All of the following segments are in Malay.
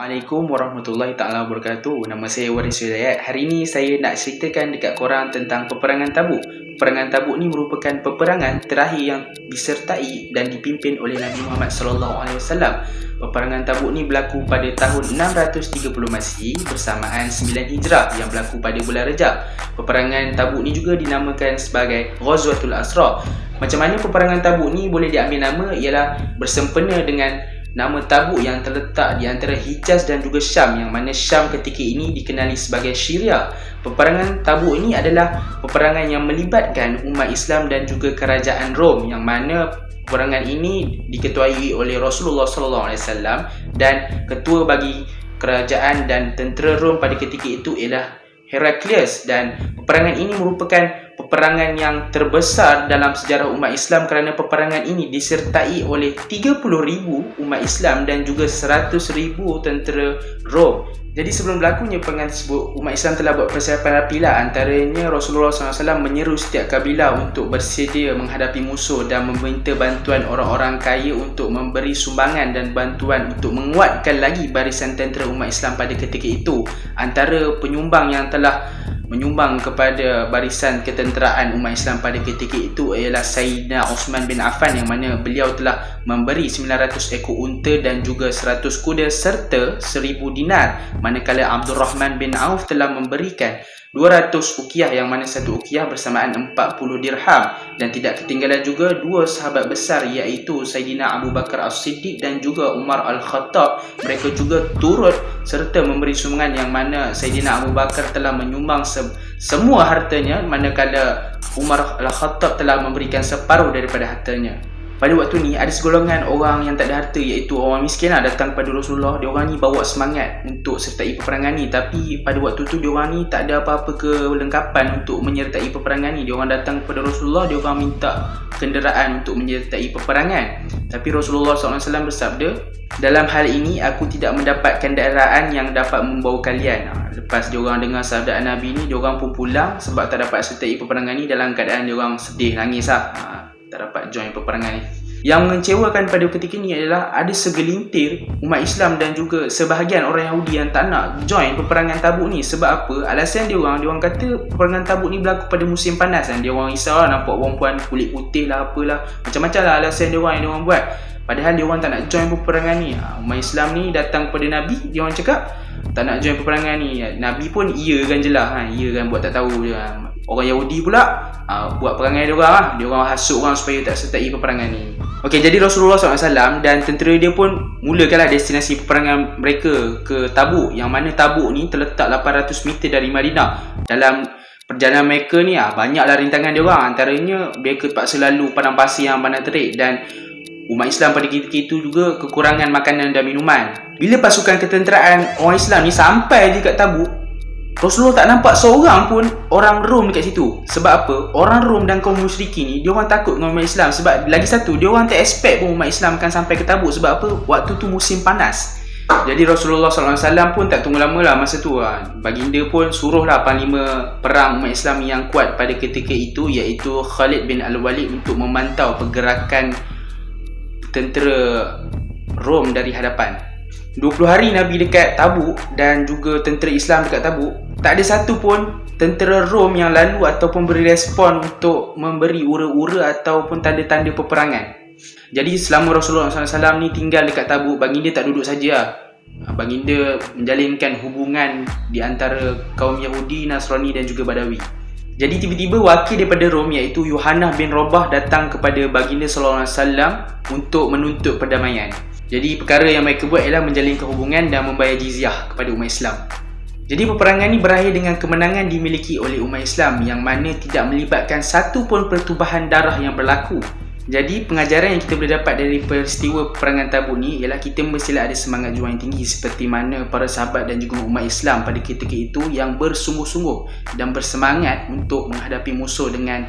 Assalamualaikum warahmatullahi taala wabarakatuh. Nama saya Waris Hidayat. Hari ini saya nak ceritakan dekat korang tentang peperangan Tabuk. Peperangan Tabuk ni merupakan peperangan terakhir yang disertai dan dipimpin oleh Nabi Muhammad SAW. Peperangan Tabuk ni berlaku pada tahun 630 Masihi bersamaan 9 Hijrah yang berlaku pada bulan Rejab. Peperangan Tabuk ni juga dinamakan sebagai Ghazwatul Asra. Macam mana peperangan Tabuk ni boleh diambil nama ialah bersempena dengan nama Tabuk yang terletak di antara Hijaz dan juga Syam, yang mana Syam ketika ini dikenali sebagai Syria. Peperangan Tabuk ini adalah peperangan yang melibatkan umat Islam dan juga kerajaan Rom, yang mana peperangan ini diketuai oleh Rasulullah SAW dan ketua bagi kerajaan dan tentera Rom pada ketika itu ialah Heraklius. Dan peperangan ini merupakan peperangan yang terbesar dalam sejarah umat Islam kerana peperangan ini disertai oleh 30,000 umat Islam dan juga 100,000 tentera Rom. Jadi sebelum berlakunya peperangan tersebut, umat Islam telah buat persiapan rapilah. Antaranya Rasulullah SAW menyeru setiap kabilah untuk bersedia menghadapi musuh dan meminta bantuan orang-orang kaya untuk memberi sumbangan dan bantuan untuk menguatkan lagi barisan tentera umat Islam pada ketika itu. Antara penyumbang yang telah menyumbang kepada barisan ketenteraan umat Islam pada ketika itu ialah Sayyidina Uthman bin Affan, yang mana beliau telah memberi 900 ekor unta dan juga 100 kuda serta 1000 dinar, manakala Abdul Rahman bin Auf telah memberikan 200 uqiyah, yang mana satu uqiyah bersamaan 40 dirham. Dan tidak ketinggalan juga dua sahabat besar iaitu Sayyidina Abu Bakar As-Siddiq dan juga Umar Al-Khattab. Mereka juga turut serta memberi sumbangan, yang mana Sayyidina Abu Bakar telah menyumbang semua hartanya, manakala Umar Al-Khattab telah memberikan separuh daripada hartanya. Pada waktu ni ada segolongan orang yang tak ada harta iaitu orang miskin datang kepada Rasulullah. Diorang ni bawa semangat untuk sertai peperangan ni, tapi pada waktu tu diorang ni tak ada apa-apa kelengkapan untuk menyertai peperangan ni. Diorang datang kepada Rasulullah, diorang minta kenderaan untuk menyertai peperangan. Tapi Rasulullah SAW bersabda, "Dalam hal ini aku tidak mendapat kenderaan yang dapat membawa kalian." Lepas diorang dengar sabda Nabi ni, diorang pun pulang sebab tak dapat sertai peperangan ni dalam keadaan diorang sedih, nangis tak dapat join peperangan ni. Yang mengecewakan pada ketika ni adalah ada segelintir umat Islam dan juga sebahagian orang Yahudi yang tak nak join peperangan Tabuk ni. Sebab apa? Alasan diorang kata peperangan Tabuk ni berlaku pada musim panas, dan diorang risau nampak perempuan kulit putih lah, apalah, macam-macam lah alasan diorang yang diorang buat. Padahal diorang tak nak join peperangan ni. Umat Islam ni datang kepada Nabi, diorang cakap tak nak join peperangan ni. Nabi pun iya kan je lah, iya kan, buat tak tahu je. Orang Yahudi pula buat perangai diorang hasut orang supaya tak sertai peperangan ni. Okey, jadi Rasulullah SAW dan tentera dia pun mulakanlah destinasi peperangan mereka ke Tabuk, yang mana Tabuk ni terletak 800 meter dari Madinah. Dalam perjalanan mereka ni banyaklah rintangan diorang. Antaranya mereka terpaksa lalu padang pasir yang pandang terik, dan umat Islam pada ketika itu juga kekurangan makanan dan minuman. Bila pasukan ketenteraan orang Islam ni sampai je kat Tabuk, Rasulullah tak nampak seorang pun orang Rom dekat situ. Sebab apa? Orang Rom dan kaum musyrikin ni, diorang takut dengan umat Islam. Sebab lagi satu, diorang tak expect pun umat Islam akan sampai ke Tabuk. Sebab apa? Waktu tu musim panas. Jadi Rasulullah SAW pun tak tunggu lama lah masa tu. Baginda pun suruhlah panglima perang umat Islam yang kuat pada ketika itu iaitu Khalid bin Al-Walid untuk memantau pergerakan tentera Rom dari hadapan. 20 hari Nabi dekat Tabuk dan juga tentera Islam dekat Tabuk, tak ada satu pun tentera Rom yang lalu ataupun beri respon untuk memberi ura-ura ataupun tanda-tanda peperangan. Jadi selama Rasulullah SAW ni tinggal dekat Tabuk, baginda tak duduk saja. Baginda menjalinkan hubungan di antara kaum Yahudi, Nasrani dan juga Badawi. Jadi tiba-tiba wakil daripada Rom iaitu Yohanah bin Rabah datang kepada baginda SAW untuk menuntut perdamaian. Jadi perkara yang mereka buat ialah menjalinkan hubungan dan membayar jizyah kepada umat Islam. Jadi peperangan ini berakhir dengan kemenangan dimiliki oleh umat Islam, yang mana tidak melibatkan satu pun pertumpahan darah yang berlaku. Jadi pengajaran yang kita boleh dapat dari peristiwa peperangan Tabuk ni ialah kita mestilah ada semangat juang yang tinggi seperti mana para sahabat dan juga umat Islam pada ketika itu yang bersungguh-sungguh dan bersemangat untuk menghadapi musuh dengan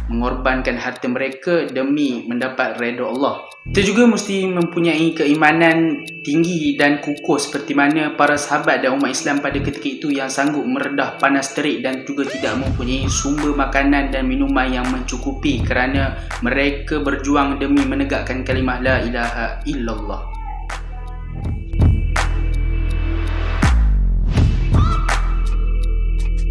mengorbankan harta mereka demi mendapat redha Allah. Kita juga mesti mempunyai keimanan tinggi dan kukuh seperti mana para sahabat dan umat Islam pada ketika itu yang sanggup meredah panas terik dan juga tidak mempunyai sumber makanan dan minuman yang mencukupi kerana mereka berjuang demi menegakkan kalimah la ilaha illallah.